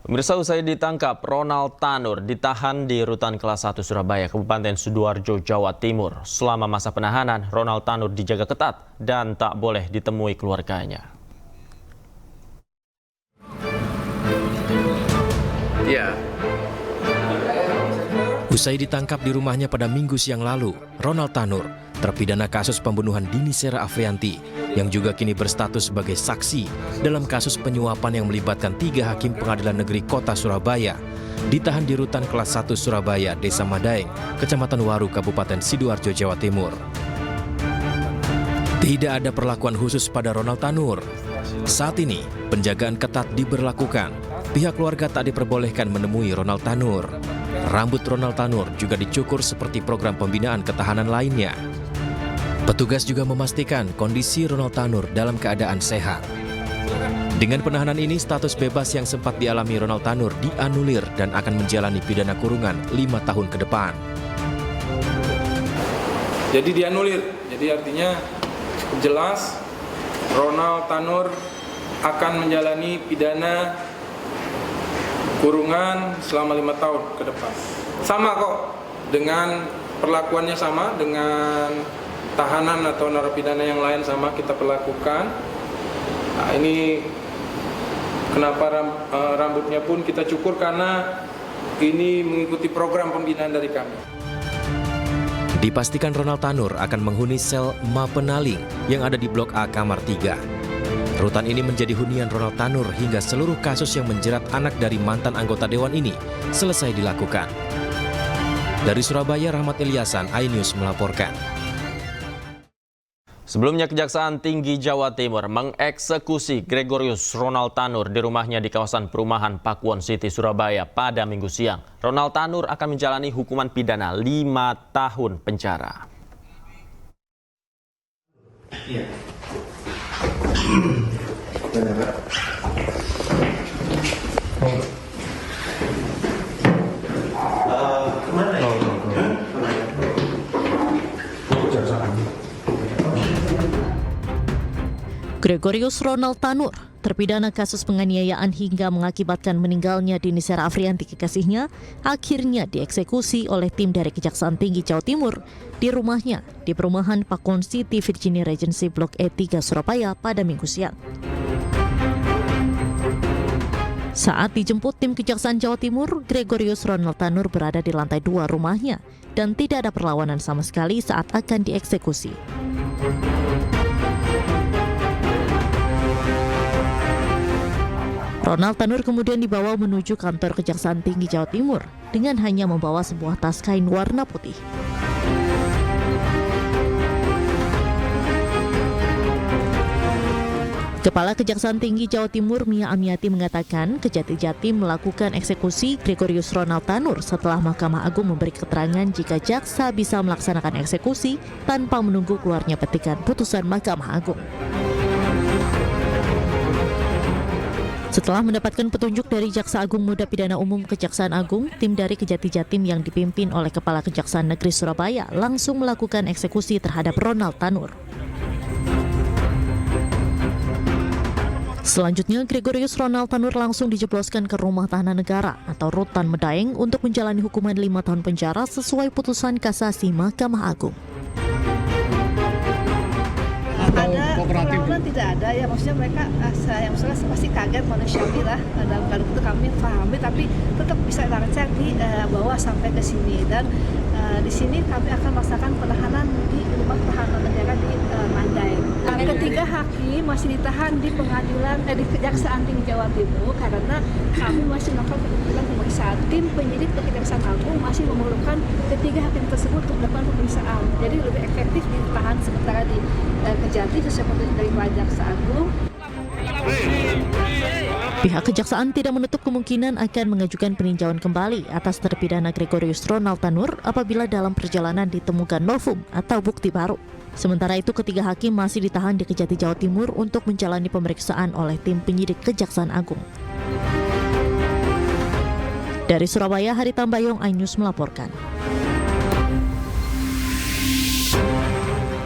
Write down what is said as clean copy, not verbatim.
Pemirsa, usai ditangkap, Ronald Tanur ditahan di Rutan Kelas 1 Surabaya, Kabupaten Sidoarjo, Jawa Timur. Selama masa penahanan, Ronald Tanur dijaga ketat dan tak boleh ditemui keluarganya. Usai ditangkap di rumahnya pada Minggu siang lalu, Ronald Tanur, terpidana kasus pembunuhan Dini Sera Afrianti, yang juga kini berstatus sebagai saksi dalam kasus penyuapan yang melibatkan 3 hakim Pengadilan Negeri Kota Surabaya, ditahan di Rutan Kelas 1 Surabaya, Desa Madaeng, Kecamatan Waru, Kabupaten Sidoarjo, Jawa Timur. Tidak ada perlakuan khusus pada Ronald Tanur. Saat ini, penjagaan ketat diberlakukan. Pihak keluarga tak diperbolehkan menemui Ronald Tanur. Rambut Ronald Tanur juga dicukur seperti program pembinaan ketahanan lainnya. Petugas juga memastikan kondisi Ronald Tanur dalam keadaan sehat. Dengan penahanan ini, status bebas yang sempat dialami Ronald Tanur dianulir dan akan menjalani pidana kurungan 5 tahun ke depan. Jadi dianulir, jadi artinya jelas Ronald Tanur akan menjalani pidana kurungan selama 5 tahun ke depan. Sama kok, dengan perlakuannya sama, dengan tahanan atau narapidana yang lain sama kita perlakukan. Nah, ini kenapa rambutnya pun kita cukur karena ini mengikuti program pembinaan dari kami. Dipastikan Ronald Tanur akan menghuni sel Mapenaling yang ada di Blok A Kamar 3. Rutan ini menjadi hunian Ronald Tanur hingga seluruh kasus yang menjerat anak dari mantan anggota dewan ini selesai dilakukan. Dari Surabaya, Rahmat Ilyasan, iNews melaporkan. Sebelumnya, Kejaksaan Tinggi Jawa Timur mengeksekusi Gregorius Ronald Tanur di rumahnya di kawasan perumahan Pakuwon City, Surabaya pada Minggu siang. Ronald Tanur akan menjalani hukuman pidana 5 tahun penjara. Gregorius Ronald Tanur, terpidana kasus penganiayaan hingga mengakibatkan meninggalnya Dini Sera Afrianti kekasihnya, akhirnya dieksekusi oleh tim dari Kejaksaan Tinggi Jawa Timur di rumahnya di perumahan Pakuwon City, Virginia Regency, Blok E3, Surabaya pada Minggu siang. Saat dijemput tim Kejaksaan Jawa Timur, Gregorius Ronald Tanur berada di lantai 2 rumahnya dan tidak ada perlawanan sama sekali saat akan dieksekusi. Ronald Tanur kemudian dibawa menuju kantor Kejaksaan Tinggi Jawa Timur dengan hanya membawa sebuah tas kain warna putih. Kepala Kejaksaan Tinggi Jawa Timur Mia Amiati mengatakan Kejati Jatim melakukan eksekusi Gregorius Ronald Tanur setelah Mahkamah Agung memberi keterangan jika jaksa bisa melaksanakan eksekusi tanpa menunggu keluarnya petikan putusan Mahkamah Agung. Setelah mendapatkan petunjuk dari Jaksa Agung Muda Pidana Umum Kejaksaan Agung, tim dari Kejati Jatim yang dipimpin oleh Kepala Kejaksaan Negeri Surabaya langsung melakukan eksekusi terhadap Ronald Tanur. Selanjutnya, Gregorius Ronald Tanur langsung dijebloskan ke Rumah Tahanan Negara atau Rutan Medaeng untuk menjalani hukuman 5 tahun penjara sesuai putusan kasasi Mahkamah Agung. Perlawanan tidak ada ya, maksudnya mereka yang pasti kaget, manusiawi lah, dalam keadaan itu kami pahami, tapi tetap bisa cek dibawa sampai ke sini, dan di sini kami akan melaksanakan penahanan di Rumah Tahanan Negara di Madaeng. Ketiga hakim masih ditahan di pengadilan di Kejaksaan Tinggi Jawa Timur karena kami masih melakukan pemeriksaan. Tim penyidik dari Kejaksaan Agung masih memerlukan ketiga hakim tersebut untuk melakukan pemeriksaan. Jadi lebih efektif ditahan sementara di Kejati sesuai dari Jaksa Agung. Pihak Kejaksaan tidak menutup kemungkinan akan mengajukan peninjauan kembali atas terpidana Gregorius Ronald Tanur apabila dalam perjalanan ditemukan novum atau bukti baru. Sementara itu, ketiga hakim masih ditahan di Kejati, Jawa Timur untuk menjalani pemeriksaan oleh tim penyidik Kejaksaan Agung. Dari Surabaya, Hari Tambayong, iNews melaporkan.